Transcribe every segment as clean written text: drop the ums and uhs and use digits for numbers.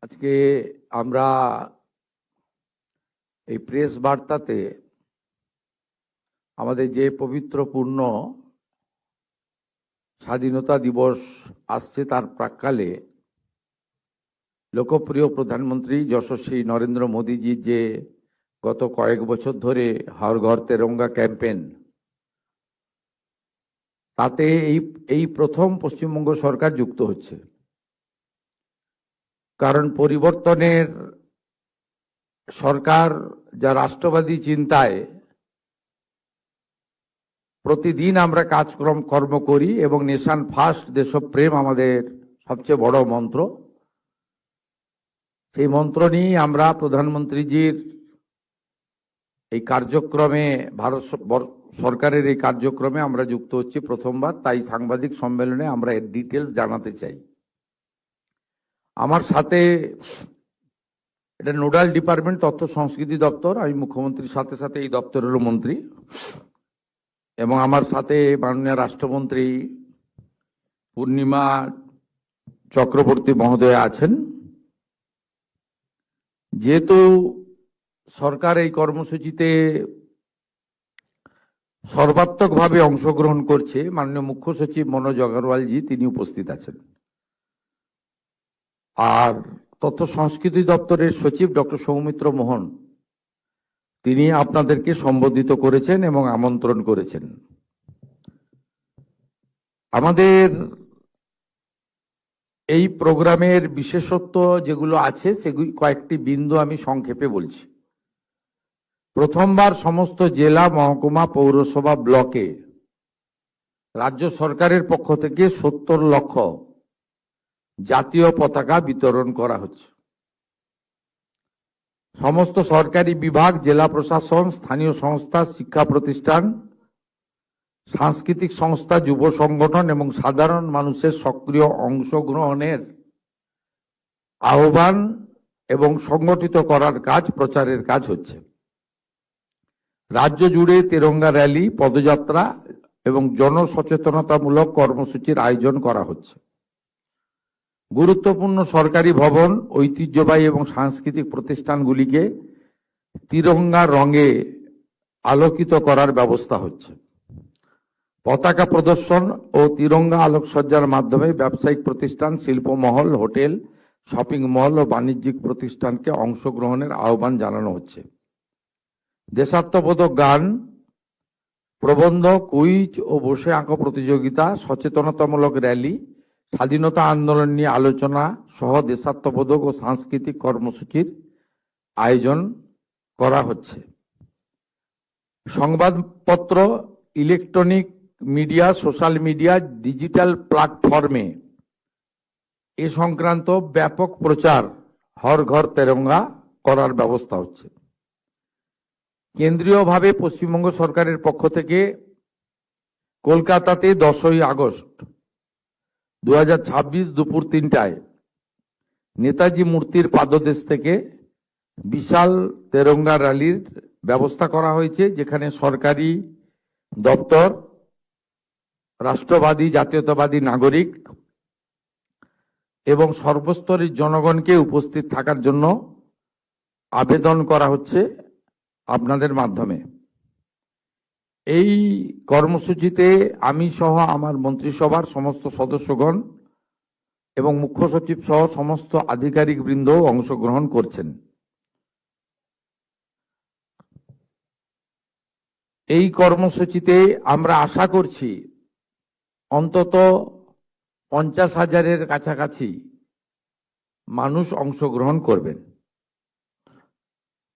আজকে আমরা এই প্রেস বার্তাতে আমাদের যে পবিত্রপূর্ণ স্বাধীনতা দিবস আসছে তার প্রাক্কালে লোকপ্রিয় প্রধানমন্ত্রী যশস্বী নরেন্দ্র মোদীজির যে গত কয়েক বছর ধরে হর ঘর তেরঙ্গা ক্যাম্পেইন, তাতে এই প্রথম পশ্চিমবঙ্গ সরকার যুক্ত হচ্ছে। কারণ পরিবর্তনের সরকার যা রাষ্ট্রবাদী চিন্তায় প্রতিদিন আমরা কর্ম করি এবং নেশন ফার্স্ট দেশপ্রেম আমাদের সবচেয়ে বড় মন্ত্র। সেই মন্ত্র নিয়ে আমরা প্রধানমন্ত্রীজির এই কার্যক্রমে, ভারত সরকারের এই কার্যক্রমে আমরা যুক্ত হচ্ছি প্রথমবার। তাই সাংবাদিক সম্মেলনে আমরা এর ডিটেলস জানাতে চাই। আমার সাথে এটা নোডাল ডিপার্টমেন্ট তথ্য সংস্কৃতি দপ্তর, আমি মুখ্যমন্ত্রীর সাথে সাথে এই দপ্তরেরও মন্ত্রী, এবং আমার সাথে মাননীয় রাষ্ট্রমন্ত্রী পূর্ণিমা চক্রবর্তী মহোদয় আছেন। যেহেতু সরকার এই কর্মসূচিতে সর্বাত্মকভাবে অংশগ্রহণ করছে, মাননীয় মুখ্য সচিব মনোজ আগরওয়ালজি তিনি উপস্থিত আছেন, আর তথ্য সংস্কৃতি দপ্তরের সচিব ডক্টর সৌমিত্র মোহন তিনি আপনাদেরকে সম্বোধিত করেছেন এবং আমন্ত্রণ করেছেন। আমাদের এই প্রোগ্রামের বিশেষত্ব যেগুলো আছে সেগুলি কয়েকটি বিন্দু আমি সংক্ষেপে বলছি। প্রথমবার সমস্ত জেলা, মহকুমা, পৌরসভা, ব্লকে রাজ্য সরকারের পক্ষ থেকে 70 লক্ষ জাতীয় পতাকা বিতরণ করা হচ্ছে। সমস্ত সরকারি বিভাগ, জেলা প্রশাসন, স্থানীয় সংস্থা, শিক্ষা প্রতিষ্ঠান, সাংস্কৃতিক সংস্থা, যুব সংগঠন এবং সাধারণ মানুষের সক্রিয় অংশগ্রহণের আহ্বান এবং সংগঠিত করার কাজ, প্রচারের কাজ হচ্ছে। রাজ্য জুড়ে তিরঙ্গা র্যালি, পদযাত্রা এবং জনসচেতনতামূলক কর্মসূচির আয়োজন করা হচ্ছে। গুরুত্বপূর্ণ সরকারি ভবন, ঐতিহ্যবাহী এবং সাংস্কৃতিক প্রতিষ্ঠানগুলিকে তিরঙ্গা রঙে আলোকিত করার ব্যবস্থা হচ্ছে। পতাকা প্রদর্শন ও তিরঙ্গা আলোকসজ্জার মাধ্যমে ব্যবসায়িক প্রতিষ্ঠান, শিল্পমহল, হোটেল, শপিং মল ও বাণিজ্যিক প্রতিষ্ঠানকে অংশগ্রহণের আহ্বান জানানো হচ্ছে। দেশাত্মবোধক গান, প্রবন্ধ, কুইজ ও বসে আঁকো প্রতিযোগিতা, সচেতনতামূলক র্যালি, স্বাধীনতা আন্দোলন নিয়ে আলোচনা সহ দেশাত্মবোধক ও সাংস্কৃতিক কর্মসূচির আয়োজন করা হচ্ছে। সংবাদপত্র, electronic media, social media, digital প্ল্যাটফর্মে এ সংক্রান্ত ব্যাপক প্রচার হর ঘর তেরঙ্গা করার ব্যবস্থা হচ্ছে। কেন্দ্রীয়ভাবে পশ্চিমবঙ্গ সরকারের পক্ষ থেকে কলকাতাতে 10ই আগস্ট 2026 দুপুর 3টায় নেতাজি মূর্তির পাদদেশ থেকে বিশাল তেরঙ্গা র্যালির ব্যবস্থা করা হয়েছে, যেখানে সরকারি দপ্তর, রাষ্ট্রবাদী জাতীয়তাবাদী নাগরিক এবং সর্বস্তরের জনগণকে উপস্থিত থাকার জন্য আবেদন করা হচ্ছে আপনাদের মাধ্যমে। এই কর্মসূচিতে আমি সহ আমার মন্ত্রিসভার সমস্ত সদস্যগণ এবং মুখ্য সচিব সহ সমস্ত আধিকারিক বৃন্দ অংশগ্রহণ করছেন। এই কর্মসূচিতে আমরা আশা করছি অন্তত 50,000-এর কাছাকাছি মানুষ অংশগ্রহণ করবেন।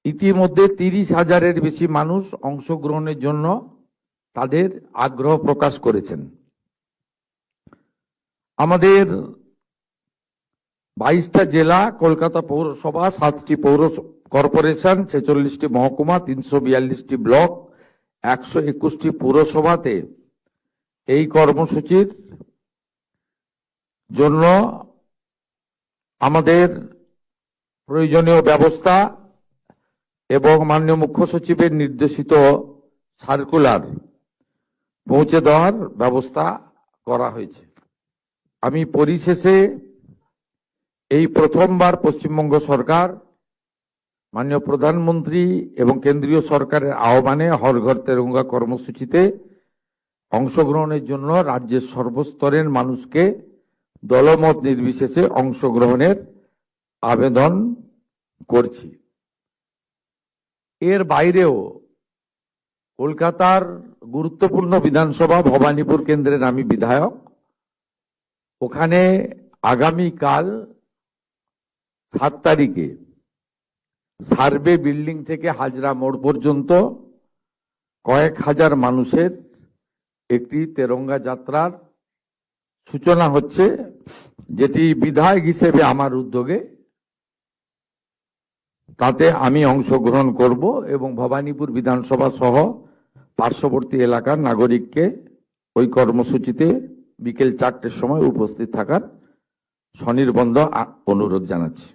ইতিমধ্যে 30,000-এর বেশি মানুষ অংশগ্রহণের জন্য তাদের আগ্রহ প্রকাশ করেছেন। আমাদের 22টা জেলা, কলকাতা পৌরসভা, 7টি পৌর কর্পোরেশন, 46টি মহকুমা, 342টি ব্লক, 121টি পুরসভাতে এই কর্মসূচির জন্য আমাদের প্রয়োজনীয় ব্যবস্থা এবং মাননীয় মুখ্য সচিবের নির্দেশিত সার্কুলার পৌঁছে দেওয়ার ব্যবস্থা করা হয়েছে। আমি পরিশেষে এই প্রথমবার পশ্চিমবঙ্গ সরকার মাননীয় প্রধানমন্ত্রী এবং কেন্দ্রীয় সরকারের আহ্বানে হর ঘর তেরঙ্গা কর্মসূচিতে অংশগ্রহণের জন্য রাজ্যের সর্বস্তরের মানুষকে দলমত নির্বিশেষে অংশগ্রহণের আবেদন করছি। এর বাইরেও কলকাতার গুরুত্বপূর্ণ বিধানসভা ভবানীপুর কেন্দ্রের আমি বিধায়ক, ওখানে আগামীকাল 7 তারিখে সার্ভে বিল্ডিং থেকে হাজরা মোড় পর্যন্ত কয়েক হাজার মানুষের একটি তেরঙ্গা যাত্রার সূচনা হচ্ছে, যেটি বিধায়ক হিসেবে আমার উদ্যোগে, তাতে আমি অংশগ্রহণ করব এবং ভবানীপুর বিধানসভা সহ পার্শ্ববর্তী এলাকার নাগরিককে ওই কর্মসূচিতে বিকেল 4টের সময় উপস্থিত থাকার সনির্বন্ধ অনুরোধ জানাচ্ছি।